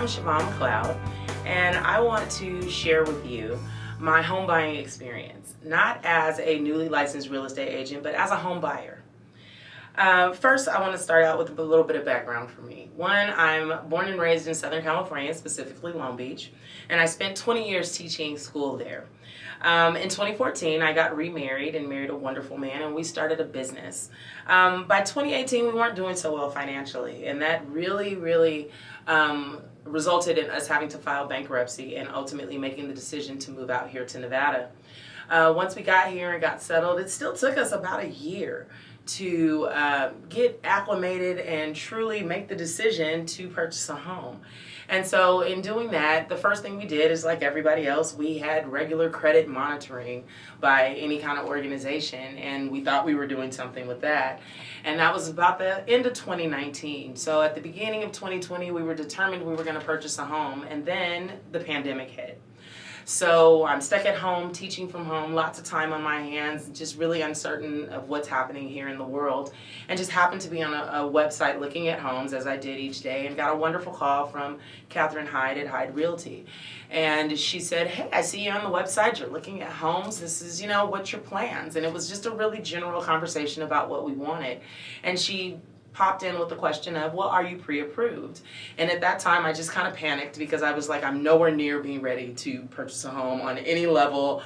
I'm Shivaun McCloud, and I want to share with you my home buying experience, not as a newly licensed real estate agent, but as a home buyer. First, I want to start out with a little bit of background for me. One, I'm born and raised in Southern California, specifically Long Beach, and I spent 20 years teaching school there. In 2014, I got remarried and married a wonderful man, and we started a business. By 2018, we weren't doing so well financially, and that really resulted in us having to file bankruptcy and ultimately making the decision to move out here to Nevada. Once we got here and got settled, it still took us about a year to get acclimated and truly make the decision to purchase a home. And so in doing that, the first thing we did is, like everybody else, we had regular credit monitoring by any kind of organization, and we thought we were doing something with that. And that was about the end of 2019. So at the beginning of 2020, we were determined we were going to purchase a home, and then the pandemic hit. So I'm stuck at home, teaching from home, lots of time on my hands, just really uncertain of what's happening here in the world, and just happened to be on a website looking at homes, as I did each day, and got a wonderful call from Catherine Hyde at Hyde Realty. And she said, "Hey, I see you on the website, you're looking at homes, this is, what's your plans?" And it was just a really general conversation about what we wanted. And she popped in with the question of, "Well, are you pre-approved?" And at that time, I just kind of panicked because I was like, I'm nowhere near being ready to purchase a home on any level.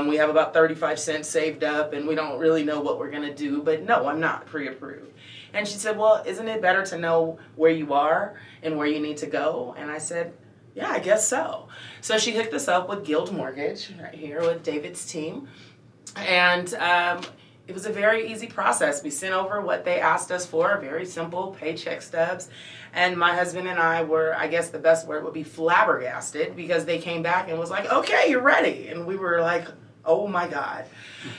We have about 35 cents saved up, and we don't really know what we're going to do. But no, I'm not pre-approved. And she said, "Well, isn't it better to know where you are and where you need to go?" And I said, "Yeah, I guess so." So she hooked us up with Guild Mortgage right here with David's team. And it was a very easy process. We sent over what they asked us for, very simple paycheck stubs. And my husband and I were, I guess the best word would be flabbergasted, because they came back and was like, "Okay, you're ready." And we were like, oh my God.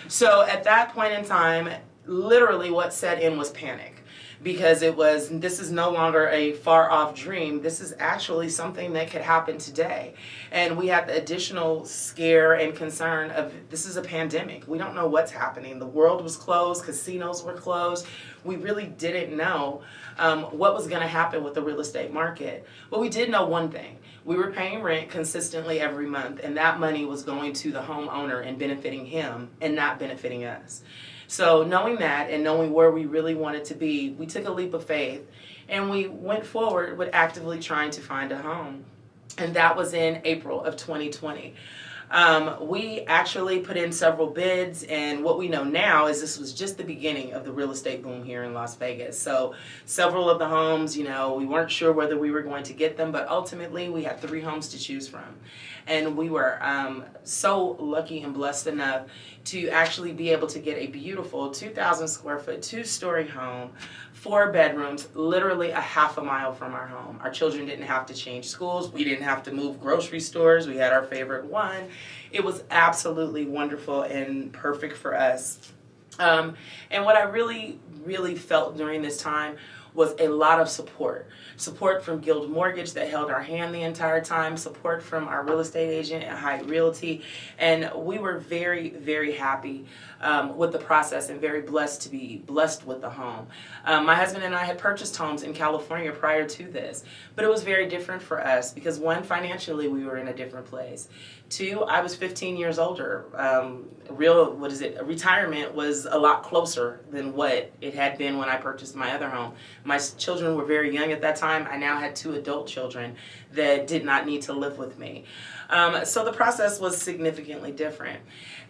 So at that point in time, literally what set in was panic. Because this is no longer a far off dream. This is actually something that could happen today. And we had the additional scare and concern of, this is a pandemic. We don't know what's happening. The world was closed, casinos were closed. We really didn't know what was going to happen with the real estate market. But we did know one thing. We were paying rent consistently every month, and that money was going to the homeowner and benefiting him and not benefiting us. So knowing that and knowing where we really wanted to be, we took a leap of faith and we went forward with actively trying to find a home. And that was in April of 2020. We actually put in several bids, and what we know now is this was just the beginning of the real estate boom here in Las Vegas. So several of the homes, we weren't sure whether we were going to get them, but ultimately we had 3 homes to choose from. And we were so lucky and blessed enough to actually be able to get a beautiful 2,000 square foot, 2-story home, 4 bedrooms, literally a half a mile from our home. Our children didn't have to change schools. We didn't have to move grocery stores. We had our favorite one. It was absolutely wonderful and perfect for us. And what I really felt during this time was a lot of support. Support from Guild Mortgage that held our hand the entire time, support from our real estate agent at Hyde Realty, and we were very happy with the process and very blessed to be blessed with the home. My husband and I had purchased homes in California prior to this, but it was very different for us because, one, financially we were in a different place. 2, I was 15 years older. Retirement was a lot closer than what it had been when I purchased my other home. My children were very young at that time. I now had 2 adult children that did not need to live with me. So the process was significantly different.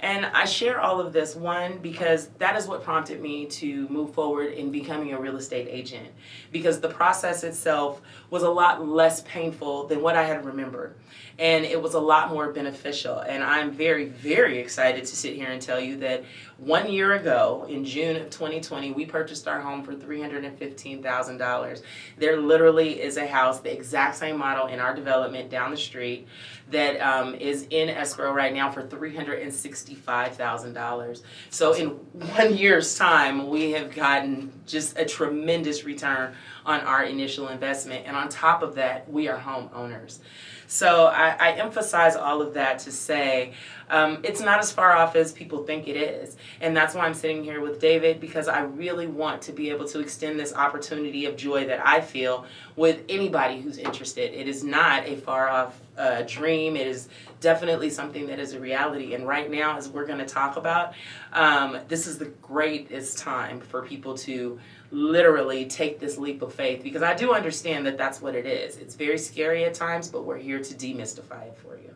And I share all of this, one, because that is what prompted me to move forward in becoming a real estate agent, because the process itself was a lot less painful than what I had remembered. And it was a lot more beneficial. And I'm very excited to sit here and tell you that 1 year ago, in June of 2020, we purchased our home for $315,000. There literally is a house, the exact same model in our development down the street, that is in escrow right now for $365,000. So in 1 year's time, we have gotten just a tremendous return on our initial investment. And on top of that, we are homeowners. So I emphasize all of that to say It's not as far off as people think it is. And that's why I'm sitting here with David, because I really want to be able to extend this opportunity of joy that I feel with anybody who's interested. It is not a far off dream. It is definitely something that is a reality. And right now, as we're going to talk about, this is the greatest time for people to literally take this leap of faith, because I do understand that that's what it is. It's very scary at times, but we're here to demystify it for you.